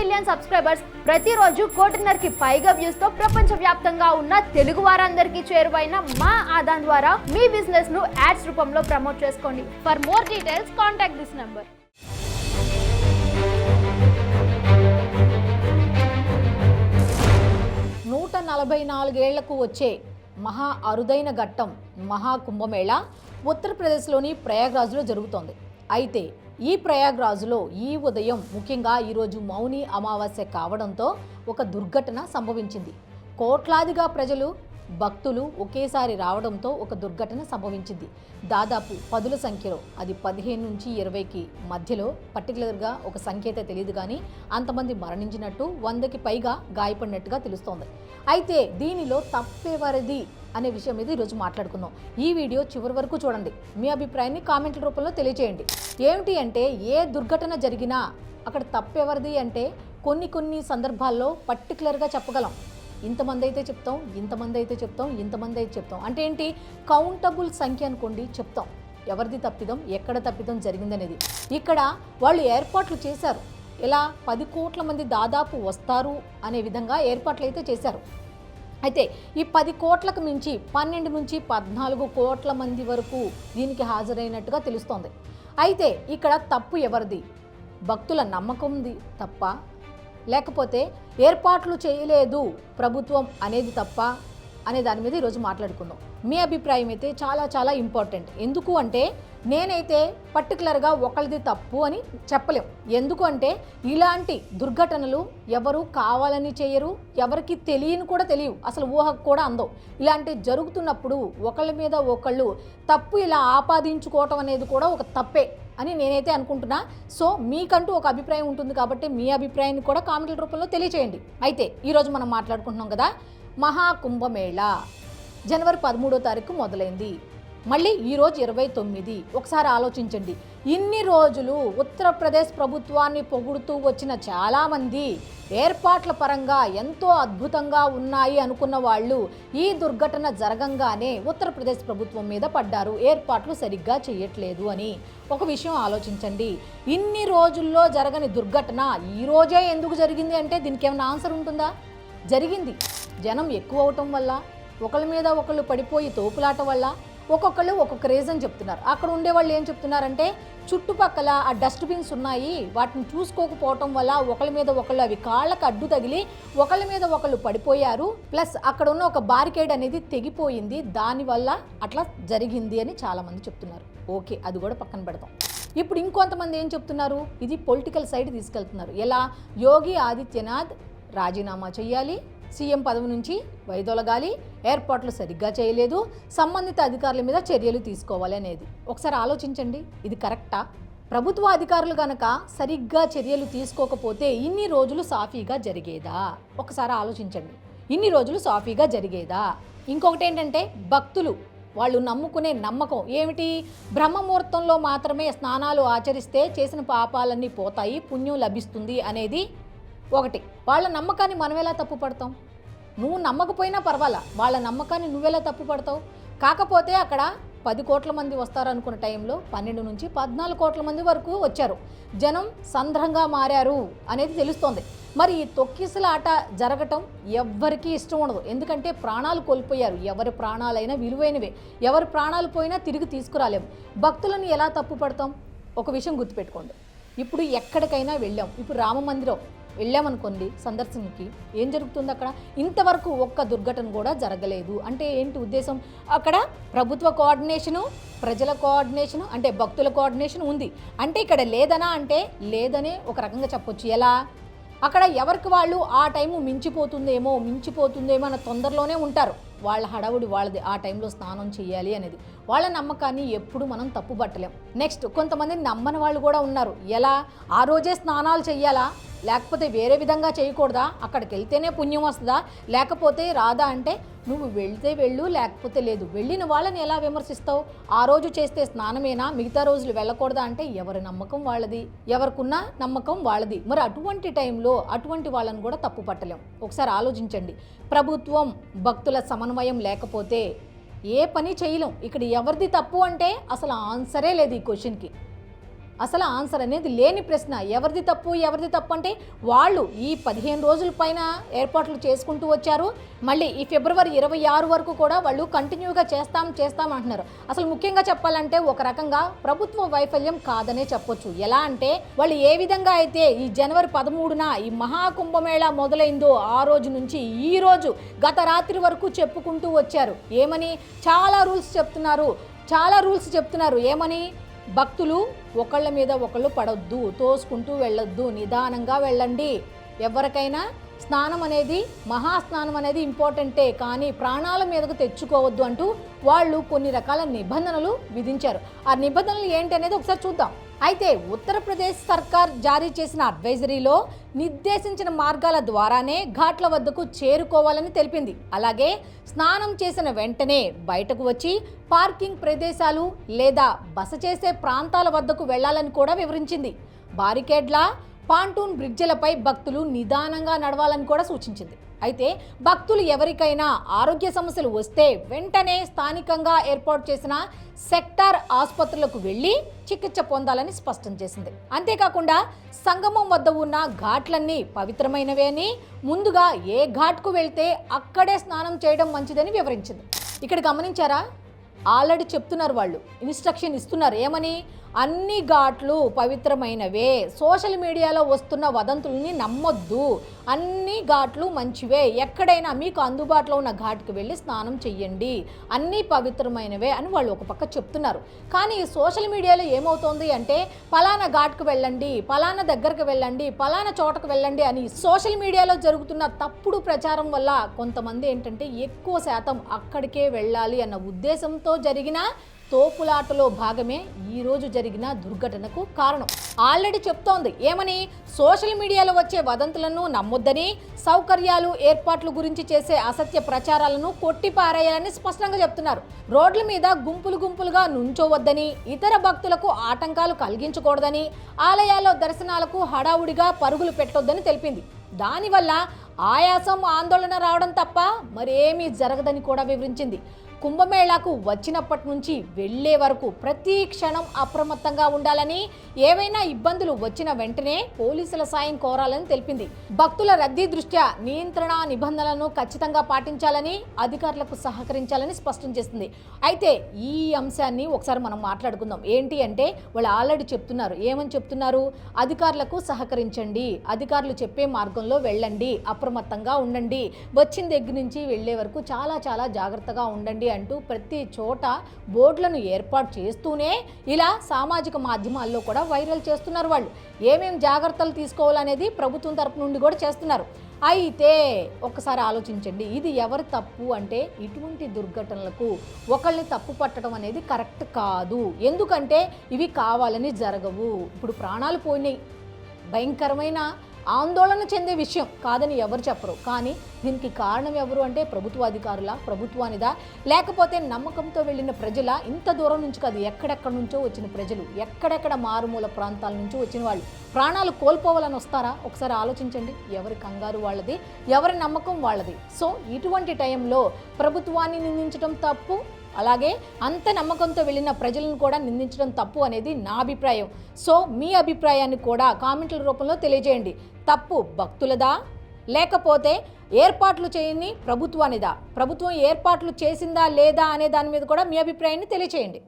Million subscribers, ప్రతిరోజు 1.5 పైగా views తో ప్రపంచవ్యాప్తంగా ఉన్న తెలుగు వారందరికీ చేరువైన మా ఆదాన్ ద్వారా మీ బిజినెస్ ను యాడ్స్ రూపంలో ప్రమోట్ చేసుకోండి. For more details contact this number. 144 వచ్చే మహా అరుదైన ఘట్టం మహాకుంభమేళా ఉత్తరప్రదేశ్లోని ప్రయాగ్రాజ్లో జరుగుతోంది. అయితే ఈ ప్రయాగ్రాజ్లో ఈ ఉదయం, ముఖ్యంగా ఈరోజు మౌని అమావాస్య కావడంతో ఒక దుర్ఘటన సంభవించింది. కోట్లాదిగా ప్రజలు, భక్తులు ఒకేసారి రావడంతో ఒక దుర్ఘటన సంభవించింది. దాదాపు పదుల సంఖ్యలో, అది 15 నుంచి 20కి మధ్యలో, పర్టికులర్గా ఒక సంఖ్య అయితే తెలియదు కానీ అంతమంది మరణించినట్టు, 100కి పైగా గాయపడినట్టుగా తెలుస్తోంది. అయితే దీనిలో తప్పెవరిది అనే విషయం మీద ఈరోజు మాట్లాడుకుందాం. ఈ వీడియో చివరి వరకు చూడండి. మీ అభిప్రాయాన్ని కామెంట్ల రూపంలో తెలియజేయండి. ఏమిటి అంటే, ఏ దుర్ఘటన జరిగినా అక్కడ తప్పెవరిది అంటే కొన్ని సందర్భాల్లో పర్టికులర్గా చెప్పగలం. ఇంతమంది అయితే చెప్తాం, ఇంతమంది అయితే చెప్తాం, ఇంతమంది అయితే చెప్తాం. అంటే ఏంటి, కౌంటబుల్ సంఖ్య అనుకోండి, చెప్తాం ఎవరిది తప్పిదం, ఎక్కడ తప్పిదం జరిగిందనేది. ఇక్కడ వాళ్ళు ఏర్పాట్లు చేశారు. ఇలా 10 కోట్ల మంది దాదాపు వస్తారు అనే విధంగా ఏర్పాట్లు అయితే చేశారు. అయితే ఈ 10 కోట్లకు మించి 12 నుంచి 14 కోట్ల మంది వరకు దీనికి హాజరైనట్టుగా తెలుస్తోంది. అయితే ఇక్కడ తప్పు ఎవరిది? భక్తుల నమ్మకంది తప్ప, లేకపోతే ఏర్పాట్లు చేయలేదు ప్రభుత్వం అనేది తప్ప అనే దాని మీద ఈరోజు మాట్లాడుకుందాం. మీ అభిప్రాయం అయితే చాలా ఇంపార్టెంట్. ఎందుకు అంటే, నేనైతే పర్టికులర్గా ఒకరిది తప్పు అని చెప్పలేం. ఎందుకు అంటే, ఇలాంటి దుర్ఘటనలు ఎవరు కావాలని చేయరు, ఎవరికి తెలియని కూడా తెలియవు, అసలు ఊహకు కూడా అందవు. ఇలాంటి జరుగుతున్నప్పుడు ఒకళ్ళ మీద ఒకళ్ళు తప్పు ఇలా ఆపాదించుకోవటం అనేది కూడా ఒక తప్పే అని నేనైతే అనుకుంటున్నా. సో మీకంటూ ఒక అభిప్రాయం ఉంటుంది కాబట్టి మీ అభిప్రాయాన్ని కూడా కామెంట్ల రూపంలో తెలియచేయండి. అయితే ఈరోజు మనం మాట్లాడుకుంటున్నాం కదా, మహాకుంభమేళా జనవరి 13వ తారీఖు మొదలైంది. మళ్ళీ ఈరోజు 29. ఒకసారి ఆలోచించండి. ఇన్ని రోజులు ఉత్తరప్రదేశ్ ప్రభుత్వాన్ని పొగుడుతూ వచ్చిన చాలామంది ఏర్పాట్ల పరంగా ఎంతో అద్భుతంగా ఉన్నాయి అనుకున్న వాళ్ళు ఈ దుర్ఘటన జరగంగానే ఉత్తరప్రదేశ్ ప్రభుత్వం మీద పడ్డారు, ఏర్పాట్లు సరిగ్గా చేయట్లేదు అని. ఒక విషయం ఆలోచించండి, ఇన్ని రోజుల్లో జరగని దుర్ఘటన ఈ రోజే ఎందుకు జరిగింది అంటే దీనికి ఏమైనా ఆన్సర్ ఉంటుందా? జరిగింది. జనం ఎక్కువ అవటం వల్ల, ఒకళ్ళ మీద ఒకళ్ళు పడిపోయి తోపులాట వల్ల, ఒక్కొక్కళ్ళు ఒక్కొక్క రీజన్ చెప్తున్నారు. అక్కడ ఉండేవాళ్ళు ఏం చెప్తున్నారంటే, చుట్టుపక్కల ఆ డస్ట్బిన్స్ ఉన్నాయి, వాటిని చూసుకోకపోవటం వల్ల ఒకళ్ళ మీద ఒకళ్ళు అవి కాళ్ళకు అడ్డు తగిలి ఒకళ్ళ మీద ఒకళ్ళు పడిపోయారు, ప్లస్ అక్కడ ఉన్న ఒక బారికేడ్ అనేది తెగిపోయింది, దానివల్ల అట్లా జరిగింది అని చాలామంది చెప్తున్నారు. ఓకే, అది కూడా పక్కన పెడతాం. ఇప్పుడు ఇంకొంతమంది ఏం చెప్తున్నారు, ఇది పొలిటికల్ సైడ్ తీసుకెళ్తున్నారు. ఎలా? యోగి ఆదిత్యనాథ్ రాజీనామా చేయాలి, సీఎం పదవి నుంచి వైదొలగాలి, ఏర్పాట్లు సరిగ్గా చేయలేదు, సంబంధిత అధికారుల మీద చర్యలు తీసుకోవాలి అనేది. ఒకసారి ఆలోచించండి, ఇది కరెక్టా? ప్రభుత్వ అధికారులు కనుక సరిగ్గా చర్యలు తీసుకోకపోతే ఇన్ని రోజులు సాఫీగా జరిగేదా? ఒకసారి ఆలోచించండి, ఇన్ని రోజులు సాఫీగా జరిగేదా? ఇంకొకటి ఏంటంటే, భక్తులు వాళ్ళు నమ్ముకునే నమ్మకం ఏమిటి? బ్రహ్మముహూర్తంలో మాత్రమే స్నానాలు ఆచరిస్తే చేసిన పాపాలన్నీ పోతాయి, పుణ్యం లభిస్తుంది అనేది ఒకటి. వాళ్ళ నమ్మకాన్ని మనం ఎలా తప్పు పడతాం? నువ్వు నమ్మకపోయినా పర్వాలా, వాళ్ళ నమ్మకాన్ని నువ్వెలా తప్పు పడతావు? కాకపోతే అక్కడ 10 కోట్ల మంది వస్తారనుకున్న టైంలో 12 నుంచి 14 కోట్ల మంది వరకు వచ్చారు. జనం సంద్రంగా మారారు అనేది తెలుస్తోంది. మరి ఈ తొక్కిసలాట జరగటం ఎవ్వరికీ ఇష్టం ఉండదు. ఎందుకంటే ప్రాణాలు కోల్పోయారు. ఎవరి ప్రాణాలైనా విలువైనవే, ఎవరి ప్రాణాలు పోయినా తిరిగి తీసుకురాలేము. భక్తులను ఎలా తప్పు పడతాం? ఒక విషయం గుర్తుపెట్టుకోండి, ఇప్పుడు ఎక్కడికైనా వెళ్ళాం, ఇప్పుడు రామ మందిరం వెళ్ళామనుకోండి సందర్శనకి, ఏం జరుగుతుంది అక్కడ? ఇంతవరకు ఒక్క దుర్ఘటన కూడా జరగలేదు. అంటే ఏంటి ఉద్దేశం? అక్కడ ప్రభుత్వ కోఆర్డినేషను, ప్రజల కోఆర్డినేషను, అంటే భక్తుల కోఆర్డినేషన్ ఉంది. అంటే ఇక్కడ లేదనా అంటే లేదనే ఒక రకంగా చెప్పొచ్చు. ఎలా? అక్కడ ఎవరికి వాళ్ళు ఆ టైము మించిపోతుందేమో అన్న తొందరలోనే ఉంటారు. వాళ్ళ హడావుడి వాళ్ళది, ఆ టైంలో స్నానం చేయాలి అనేది. వాళ్ళ నమ్మకాన్ని ఎప్పుడు మనం తప్పు పట్టలేం. నెక్స్ట్, కొంతమంది నమ్మని వాళ్ళు కూడా ఉన్నారు. ఎలా? ఆ రోజే స్నానాలు చెయ్యాలా, లేకపోతే వేరే విధంగా చేయకూడదా, అక్కడికి వెళ్తేనే పుణ్యం వస్తుందా, లేకపోతే రాదా అంటే నువ్వు వెళ్తే వెళ్ళు, లేకపోతే లేదు. వెళ్ళిన వాళ్ళని ఎలా విమర్శిస్తావు? ఆ రోజు చేస్తే స్నానమేనా, మిగతా రోజులు వెళ్ళకూడదా అంటే ఎవరి నమ్మకం వాళ్ళది, ఎవరికున్న నమ్మకం వాళ్ళది. మరి అటువంటి టైంలో అటువంటి వాళ్ళని కూడా తప్పు పట్టలేం. ఒకసారి ఆలోచించండి, ప్రభుత్వం భక్తుల సమన్వయం లేకపోతే ఏ పని చేయలేం. ఇక్కడ ఎవరిది తప్పు అంటే అసలు ఆన్సరే లేదు ఈ క్వశ్చన్కి. అసలు ఆన్సర్ అనేది లేని ప్రశ్న. ఎవరిది తప్పు అంటే వాళ్ళు ఈ 15 రోజుల పైన ఏర్పాట్లు చేసుకుంటూ వచ్చారు. మళ్ళీ ఈ ఫిబ్రవరి 26 వరకు కూడా వాళ్ళు కంటిన్యూగా చేస్తాం అంటున్నారు. అసలు ముఖ్యంగా చెప్పాలంటే ఒక రకంగా ప్రభుత్వ వైఫల్యం కాదనే చెప్పొచ్చు. ఎలా అంటే వాళ్ళు ఏ విధంగా అయితే ఈ జనవరి 13న ఈ మహాకుంభమేళా మొదలైందో ఆ రోజు నుంచి ఈ రోజు గత రాత్రి వరకు చెప్పుకుంటూ వచ్చారు. ఏమని? చాలా రూల్స్ చెప్తున్నారు. ఏమని? భక్తులు ఒకళ్ళ మీద ఒకళ్ళు పడొద్దు, తోసుకుంటూ వెళ్ళొద్దు, నిదానంగా వెళ్ళండి. ఎవరికైనా స్నానం అనేది మహాస్నానం అనేది ఇంపార్టెంటే, కానీ ప్రాణాల మీదకు తెచ్చుకోవద్దు అంటూ వాళ్ళు కొన్ని రకాల నిబంధనలు విధించారు. ఆ నిబంధనలు ఏంటి అనేది ఒకసారి చూద్దాం. అయితే ఉత్తరప్రదేశ్ సర్కార్ జారీ చేసిన అడ్వైజరీలో నిర్దేశించిన మార్గాల ద్వారానే ఘాట్ల వద్దకు చేరుకోవాలని తెలిపింది. అలాగే స్నానం చేసిన వెంటనే బయటకు వచ్చి పార్కింగ్ ప్రదేశాలు లేదా బస చేసే ప్రాంతాల వద్దకు వెళ్లాలని కూడా వివరించింది. బారికేడ్ల, పాంటూన్ బ్రిడ్జిలపై భక్తులు నిదానంగా నడవాలని కూడా సూచించింది. అయితే భక్తులు ఎవరికైనా ఆరోగ్య సమస్యలు వస్తే వెంటనే స్థానికంగా ఏర్పాటు చేసిన సెక్టార్ ఆసుపత్రులకు వెళ్ళి చికిత్స పొందాలని స్పష్టం చేసింది. అంతేకాకుండా సంగమం వద్ద ఉన్న ఘాట్లన్నీ పవిత్రమైనవే అని, ముందుగా ఏ ఘాట్కు వెళ్తే అక్కడే స్నానం చేయడం మంచిదని వివరించింది. ఇక్కడ గమనించారా? ఆల్రెడీ చెప్తున్నారు, వాళ్ళు ఇన్స్ట్రక్షన్ ఇస్తున్నారు. ఏమని? అన్ని ఘాట్లు పవిత్రమైనవే, సోషల్ మీడియాలో వస్తున్న వదంతుల్ని నమ్మొద్దు, అన్ని ఘాట్లు మంచివే, ఎక్కడైనా మీకు అందుబాటులో ఉన్న ఘాట్కి వెళ్ళి స్నానం చెయ్యండి, అన్నీ పవిత్రమైనవే అని వాళ్ళు ఒక పక్క చెప్తున్నారు. కానీ సోషల్ మీడియాలో ఏమవుతోంది అంటే పలానా ఘాట్కు వెళ్ళండి, పలానా దగ్గరకు వెళ్ళండి, పలానా చోటకు వెళ్ళండి అని సోషల్ మీడియాలో జరుగుతున్న తప్పుడు ప్రచారం వల్ల కొంతమంది ఏంటంటే ఎక్కువ శాతం అక్కడికే వెళ్ళాలి అన్న ఉద్దేశంతో జరిగిన తోపులాటలో భాగమే ఈరోజు జరిగిన దుర్ఘటనకు కారణం. ఆల్రెడీ చెప్తోంది. ఏమని? సోషల్ మీడియాలో వచ్చే వదంతులను నమ్మొద్దని, సౌకర్యాలు ఏర్పాట్ల గురించి చేసే అసత్య ప్రచారాలను కొట్టిపారేయాలని స్పష్టంగా చెప్తున్నారు. రోడ్ల మీద గుంపులుగా నుంచోవద్దని, ఇతర భక్తులకు ఆటంకాలు కలిగించకూడదని, ఆలయాల్లో దర్శనాలకు హడావుడిగా పరుగులు పెట్టొద్దని తెలిపింది. దానివల్ల ఆయాసం, ఆందోళన రావడం తప్ప మరేమీ జరగదని కూడా వివరించింది. కుంభమేళాకు వచ్చినప్పటి నుంచి వెళ్లే వరకు ప్రతి క్షణం అప్రమత్తంగా ఉండాలని, ఏవైనా ఇబ్బందులు వచ్చిన వెంటనే పోలీసుల సాయం కోరాలని తెలిపింది. భక్తుల రద్దీ దృష్ట్యా నియంత్రణ నిబంధనలను ఖచ్చితంగా పాటించాలని, అధికారులకు సహకరించాలని స్పష్టం చేస్తుంది. అయితే ఈ అంశాన్ని ఒకసారి మనం మాట్లాడుకుందాం. ఏంటి అంటే వాళ్ళు ఆల్రెడీ చెప్తున్నారు. ఏమని చెప్తున్నారు? అధికారులకు సహకరించండి, అధికారులు చెప్పే మార్గంలో వెళ్ళండి, అప్రమత్తంగా ఉండండి, వచ్చిన దగ్గర నుంచి వెళ్లే వరకు చాలా జాగ్రత్తగా ఉండండి అంటూ ప్రతి చోట బోర్డులను ఏర్పాటు చేస్తూనే ఇలా సామాజిక మాధ్యమాల్లో కూడా వైరల్ చేస్తున్నారు. వాళ్ళు ఏమేం జాగ్రత్తలు తీసుకోవాలనేది ప్రభుత్వం తరపు నుండి కూడా చేస్తున్నారు. అయితే ఒక్కసారి ఆలోచించండి, ఇది ఎవరి తప్పు అంటే ఇటువంటి దుర్ఘటనలకు ఒకళ్ళని తప్పు పట్టడం అనేది కరెక్ట్ కాదు. ఎందుకంటే ఇవి కావాలని జరగవు. ఇప్పుడు ప్రాణాలు పోయినాయి, భయంకరమైన ఆందోళన చెందే విషయం కాదని ఎవరు చెప్పరు. కానీ దీనికి కారణం ఎవరు అంటే ప్రభుత్వ అధికారుల, ప్రభుత్వానిదా, లేకపోతే నమ్మకంతో వెళ్ళిన ప్రజల? ఇంత దూరం నుంచి కాదు, ఎక్కడెక్కడ నుంచో వచ్చిన ప్రజలు, ఎక్కడెక్కడ మారుమూల ప్రాంతాల నుంచి వచ్చిన వాళ్ళు ప్రాణాలు కోల్పోవాలని వస్తారా? ఒకసారి ఆలోచించండి. ఎవరి కంగారు వాళ్ళది, ఎవరి నమ్మకం వాళ్ళది. సో ఇటువంటి టైంలో ప్రభుత్వాన్ని నిందించడం తప్పు, అలాగే అంత నమ్మకంతో వెళ్ళిన ప్రజలను కూడా నిందించడం తప్పు అనేది నా అభిప్రాయం. సో మీ అభిప్రాయాన్ని కూడా కామెంట్ల రూపంలో తెలియజేయండి. తప్పు భక్తులదా, లేకపోతే ఏర్పాట్లు చేయని ప్రభుత్వానిదా? ప్రభుత్వం ఏర్పాట్లు చేసిందా లేదా అనే దాని మీద కూడా మీ అభిప్రాయాన్ని తెలియజేయండి.